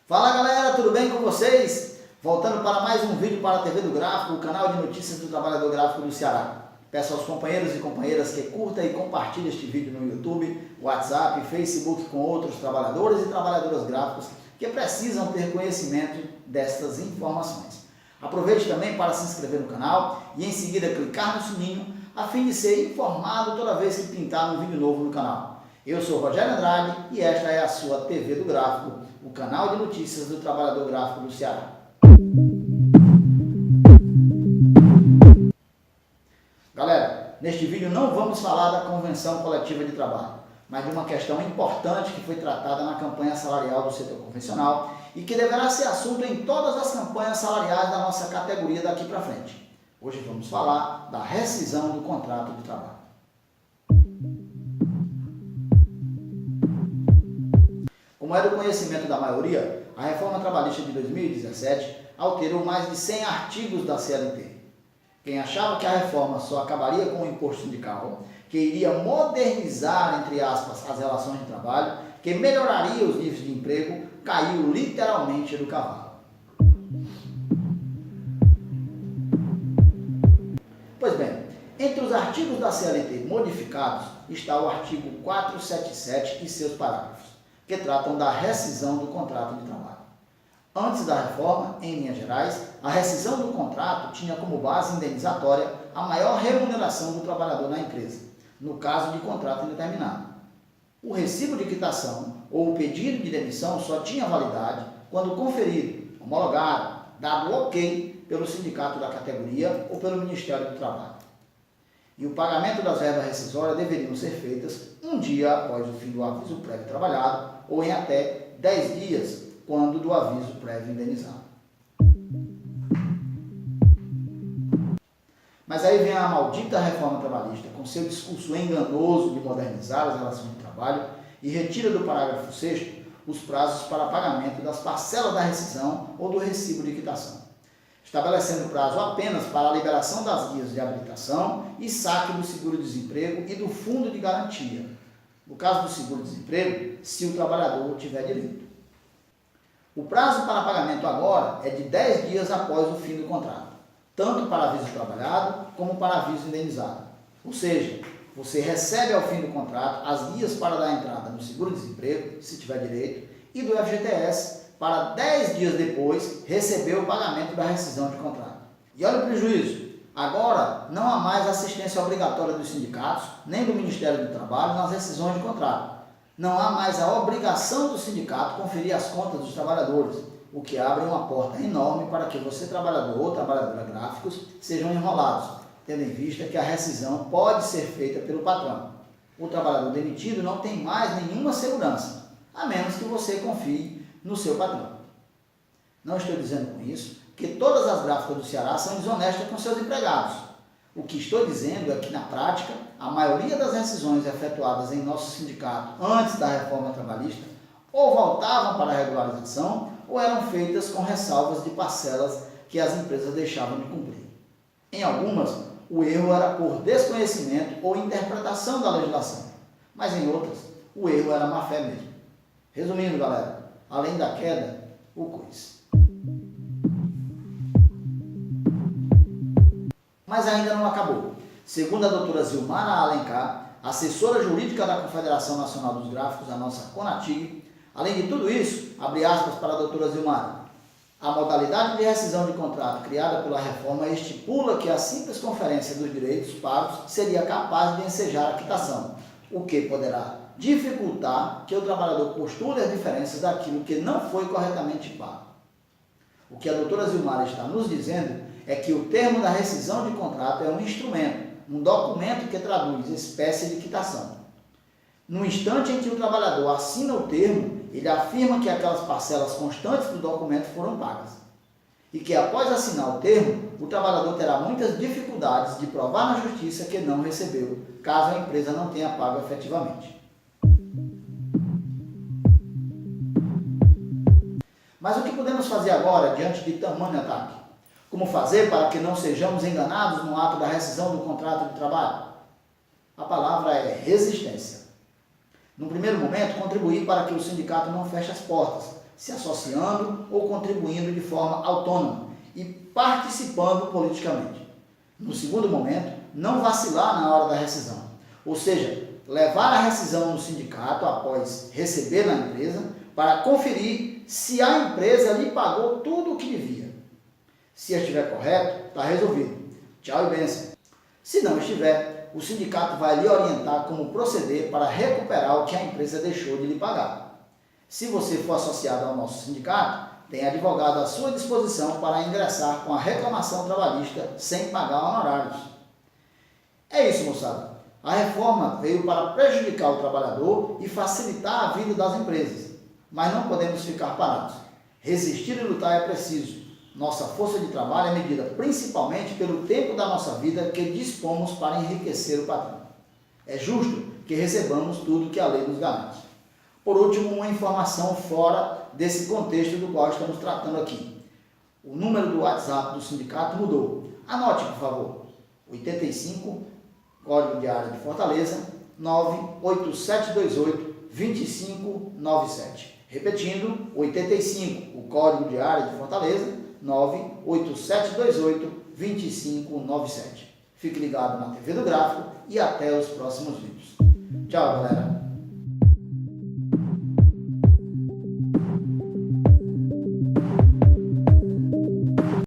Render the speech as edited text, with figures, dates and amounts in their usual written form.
Fala galera, tudo bem com vocês? Voltando para mais um vídeo para a TV do Gráfico, o canal de notícias do trabalhador gráfico do Ceará. Peço aos companheiros e companheiras que curtam e compartilhem este vídeo no YouTube, WhatsApp, Facebook com outros trabalhadores e trabalhadoras gráficos que precisam ter conhecimento destas informações. Aproveite também para se inscrever no canal e em seguida clicar no sininho a fim de ser informado toda vez que pintar um vídeo novo no canal. Eu sou Rogério Andrade e esta é a sua TV do Gráfico, o canal de notícias do trabalhador gráfico do Ceará. Galera, neste vídeo não vamos falar da convenção coletiva de trabalho, mas de uma questão importante que foi tratada na campanha salarial do setor convencional e que deverá ser assunto em todas as campanhas salariais da nossa categoria daqui para frente. Hoje vamos falar da rescisão do contrato de trabalho. Como é do conhecimento da maioria, a reforma trabalhista de 2017 alterou mais de 100 artigos da CLT. Quem achava que a reforma só acabaria com o imposto sindical, que iria modernizar, entre aspas, as relações de trabalho, que melhoraria os níveis de emprego, caiu literalmente do cavalo. Pois bem, entre os artigos da CLT modificados está o artigo 477 e seus parágrafos, que tratam da rescisão do contrato de trabalho. Antes da reforma, em linhas gerais, a rescisão do contrato tinha como base indenizatória a maior remuneração do trabalhador na empresa, no caso de contrato indeterminado. O recibo de quitação ou o pedido de demissão só tinha validade quando conferido, homologado, dado ok pelo sindicato da categoria ou pelo Ministério do Trabalho. E o pagamento das verbas rescisórias deveriam ser feitas um dia após o fim do aviso prévio trabalhado ou em até 10 dias, quando do aviso prévio indenizado. Mas aí vem a maldita reforma trabalhista, com seu discurso enganoso de modernizar as relações de trabalho e retira do parágrafo 6º os prazos para pagamento das parcelas da rescisão ou do recibo de quitação, estabelecendo prazo apenas para a liberação das guias de habilitação e saque do seguro-desemprego e do fundo de garantia. No caso do seguro-desemprego, se o trabalhador tiver direito. O prazo para pagamento agora é de 10 dias após o fim do contrato, tanto para aviso trabalhado como para aviso indenizado. Ou seja, você recebe ao fim do contrato as guias para dar entrada no seguro-desemprego, se tiver direito, e do FGTS para 10 dias depois receber o pagamento da rescisão de contrato. E olha o prejuízo, agora não há mais assistência obrigatória dos sindicatos, nem do Ministério do Trabalho nas rescisões de contrato. Não há mais a obrigação do sindicato conferir as contas dos trabalhadores, o que abre uma porta enorme para que você, trabalhador ou trabalhadora gráficos, sejam enrolados, tendo em vista que a rescisão pode ser feita pelo patrão. O trabalhador demitido não tem mais nenhuma segurança, a menos que você confie no seu patrão. Não estou dizendo com isso que todas as gráficas do Ceará são desonestas com seus empregados. O que estou dizendo é que, na prática, a maioria das rescisões efetuadas em nosso sindicato antes da reforma trabalhista ou voltavam para a regularização ou eram feitas com ressalvas de parcelas que as empresas deixavam de cumprir. Em algumas, o erro era por desconhecimento ou interpretação da legislação, mas em outras, o erro era má-fé mesmo. Resumindo, galera, além da queda, o coice. Mas ainda não acabou. Segundo a doutora Zilmara Alencar, assessora jurídica da Confederação Nacional dos Gráficos, a nossa CONATIG, além de tudo isso, abre aspas para a doutora Zilmara, a modalidade de rescisão de contrato criada pela reforma estipula que a simples conferência dos direitos pagos seria capaz de ensejar a quitação, o que poderá dificultar que o trabalhador postule as diferenças daquilo que não foi corretamente pago. O que a doutora Zilmara está nos dizendo é que o termo da rescisão de contrato é um instrumento, um documento que traduz espécie de quitação. No instante em que o trabalhador assina o termo, ele afirma que aquelas parcelas constantes do documento foram pagas. E que após assinar o termo, o trabalhador terá muitas dificuldades de provar na justiça que não recebeu, caso a empresa não tenha pago efetivamente. Mas o que podemos fazer agora diante de tamanho ataque? Como fazer para que não sejamos enganados no ato da rescisão do contrato de trabalho? A palavra é resistência. No primeiro momento, contribuir para que o sindicato não feche as portas, se associando ou contribuindo de forma autônoma e participando politicamente. No segundo momento, não vacilar na hora da rescisão, ou seja, levar a rescisão no sindicato após receber na empresa para conferir se a empresa lhe pagou tudo o que devia. Se estiver correto, está resolvido. Tchau e bênção. Se não estiver, o sindicato vai lhe orientar como proceder para recuperar o que a empresa deixou de lhe pagar. Se você for associado ao nosso sindicato, tem advogado à sua disposição para ingressar com a reclamação trabalhista sem pagar honorários. É isso, moçada. A reforma veio para prejudicar o trabalhador e facilitar a vida das empresas. Mas não podemos ficar parados. Resistir e lutar é preciso. Nossa força de trabalho é medida principalmente pelo tempo da nossa vida que dispomos para enriquecer o patrão. É justo que recebamos tudo que a lei nos garante. Por último, uma informação fora desse contexto do qual estamos tratando aqui. O número do WhatsApp do sindicato mudou. Anote, por favor. 85, Código de Área de Fortaleza, 98728-2597. Repetindo, 85, o Código de Área de Fortaleza, 98728-2597. Fique ligado na TV do Gráfico e até os próximos vídeos. Tchau, galera!